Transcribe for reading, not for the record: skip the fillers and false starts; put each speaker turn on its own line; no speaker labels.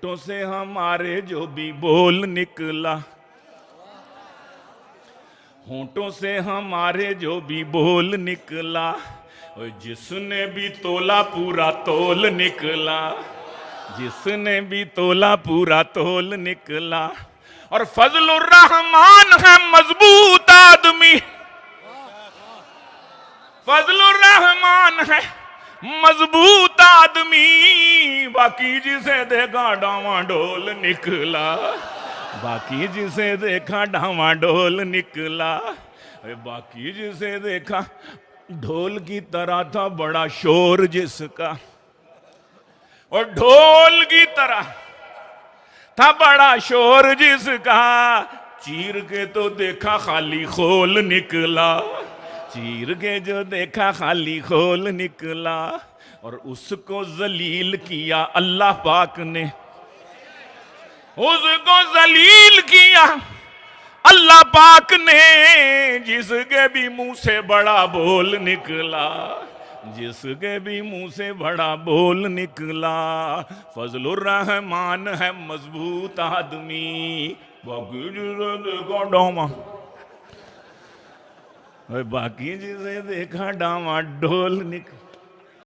होठों से हमारे जो भी बोल निकला, होठों से हमारे जो भी बोल निकला, जिसने भी तोला पूरा तोल निकला, जिसने भी तोला पूरा तोल निकला। और फजलुर रहमान है मजबूत आदमी, फजलुर रहमान है मजबूत आदमी, बाकी जिसे देखा डावाडोल निकला, बाकी जिसे देखा डावाडोल निकला, बाकी जिसे देखा ढोल की तरह था बड़ा शोर जिसका, और ढोल की तरह था बड़ा शोर जिसका, चीर के तो देखा खाली खोल निकला, चीर के जो देखा खाली खोल निकला। और उसको जलील किया अल्लाह पाक ने, उसको जलील किया अल्लाह पाक ने, जिसके भी मुंह से बड़ा बोल निकला, जिसके भी मुंह से बड़ा बोल निकला। फजलुर रहमान है मजबूत आदमी, बाकी जिसे देखा डामा, बाकी जिसे देखा डामा डोल निकला।